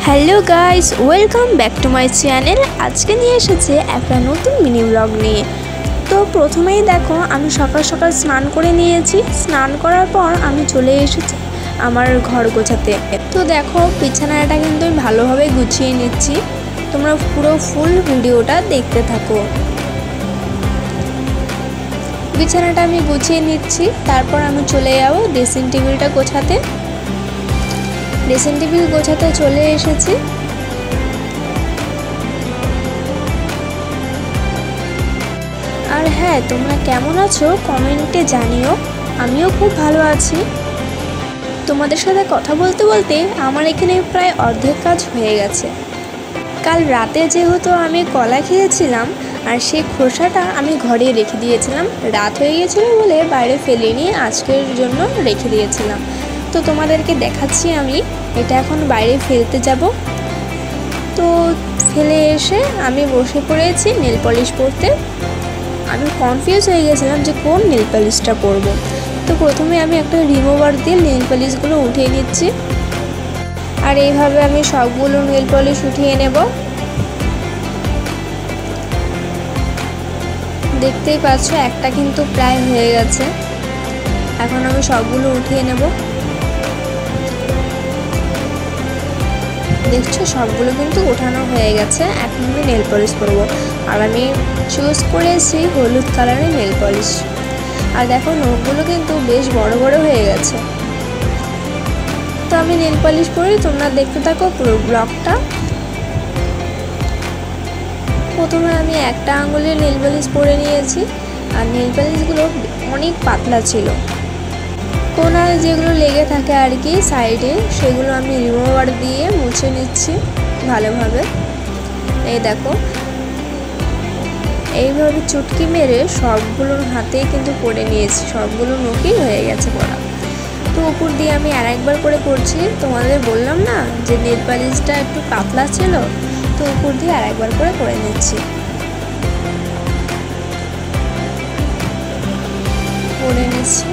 Hello guys, welcome back to my channel. আজকে নিয়ে এসেছে একটা নতুন মিনি ব্লগ নিয়ে। তো প্রথমেই দেখো, আমি সকাল সকাল স্নান করে নিয়েছি। স্নান করার পর আমি চলে এসেছি আমার ঘর গোছাতে। তো দেখো, বিছানাটা কিন্তু আমি ভালোভাবে গুছিয়ে নিচ্ছি। তোমরা পুরো ফুল ভিডিওটা দেখতে থাকো। বিছানাটা আমি গুছিয়ে নিচ্ছি, তারপর আমি চলে যাবো ড্রেসিং টেবিলটা গোছাতে। ড্রেসিং টেবিল গোছাতে চলে এসেছি। আর হ্যাঁ, তোমরা কেমন আছো কমেন্টে জানিও। আমিও খুব ভালো আছি। তোমাদের সাথে কথা বলতে বলতে আমার এখানে প্রায় অর্ধেক কাজ হয়ে গেছে। কাল রাতে যেহেতু আমি কলা খেয়েছিলাম, আর সেই খোসাটা আমি ঘরে রেখে দিয়েছিলাম। রাত হয়ে গিয়েছিলো বলে বাইরে ফেলিনি, আজকের জন্য রেখে দিয়েছিলাম। তো তোমাদেরকে দেখাচ্ছি, আমি এটা এখন বাইরে ফেলতে যাব। তো ফেলে এসে আমি বসে পড়েছি নেল পলিশ পরতে। আমি কনফিউজ হয়ে গেছিলাম যে কোন নেল পলিশটা পরবো। তো প্রথমে আমি একটা রিমুভার দিয়ে নেল পলিশগুলো উঠিয়ে নিচ্ছি। আর এইভাবে আমি সবগুলো নেল পলিশ উঠিয়ে নেব। দেখতেই পাচ্ছ, একটা কিন্তু প্রায় হয়ে গেছে। এখন আমি সবগুলো উঠিয়ে নেব। দেখছো, সবগুলো কিন্তু ওঠানো হয়ে গেছে। এখন আমি নেল পলিশ করবো। আর আমি চুজ করেছি হলুদ কালারের নেল পলিশ। আর দেখো, নখগুলো কিন্তু বেশ বড় বড় হয়ে গেছে। তো আমি নেল পলিশ পরি, তোমরা দেখতে থাকো পুরো ব্লগটা। প্রথমে আমি একটা আঙুলের নেল পলিশ পরে নিয়েছি। আর নেল পলিশগুলো অনেক পাতলা ছিল। কোনায় যেগুলো লেগে থাকে আর কি সাইডে, সেগুলো আমি রিমুভার দিয়ে মুছে নিচ্ছি ভালোভাবে। এই দেখো, এইভাবে চুটকি মেরে সবগুলোর হাতেই কিন্তু পরে নিয়েছি। সবগুলো নখই হয়ে গেছে পরা। তো উপর দিয়ে আমি আর একবার করে পরছি। তোমাদের বললাম না যে নেল পলিশটা একটু পাতলা ছিল, তো উপর দিয়ে আর একবার করে পরে নিচ্ছি। পরে নিচ্ছি।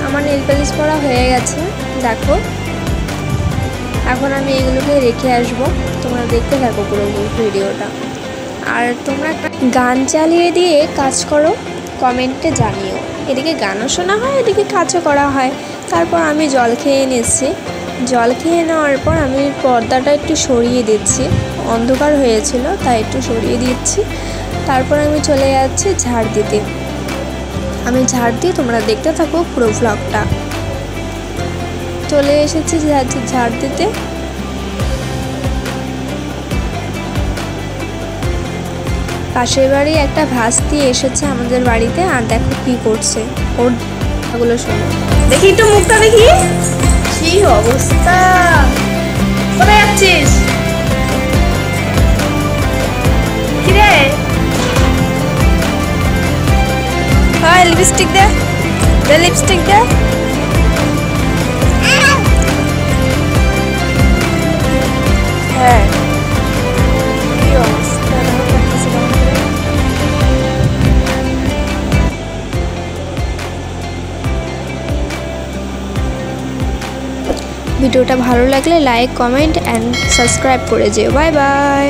আমার নেল পলিশ পরা হয়ে গেছে, দেখো। এখন আমি এগুলোকে রেখে আসব। তোমরা দেখতে থাকো পুরো ভিডিওটা। আর তোমরা গান চালিয়ে দিয়ে কাজ করো, কমেন্টে জানিও। এদিকে গানও শোনা হয়, এদিকে কাজও করা হয়। তারপর আমি জল খেয়ে নিচ্ছি। জল খেয়ে নেওয়ার পর আমি পর্দাটা একটু সরিয়ে দিচ্ছি। অন্ধকার হয়েছিল, তাই একটু সরিয়ে দিচ্ছি। তারপর আমি চলে যাচ্ছি ঝাড় দিতে। আমি ঝাড় দিয়ে, তোমরা দেখতে থাকো পুরো ভ্লগটা। চলে এসেছি ঝাড় দিতে। পাশের বাড়ি একটা ভাস্তি এসেছে আমাদের বাড়িতে। আর দেখো কি করছে, ওর কথাগুলো শোনো। দেখি একটু মুখটা, দেখি কি অবস্থা। কোথায় যাচ্ছিস? কিরে, হ্যাঁ লিপস্টিক দে, লিপস্টিক দে। হ্যাঁ, কি অবস্থা। ভিডিওটা ভালো লাগলে লাইক, কমেন্ট অ্যান্ড সাবস্ক্রাইব করে যেও। Bye bye.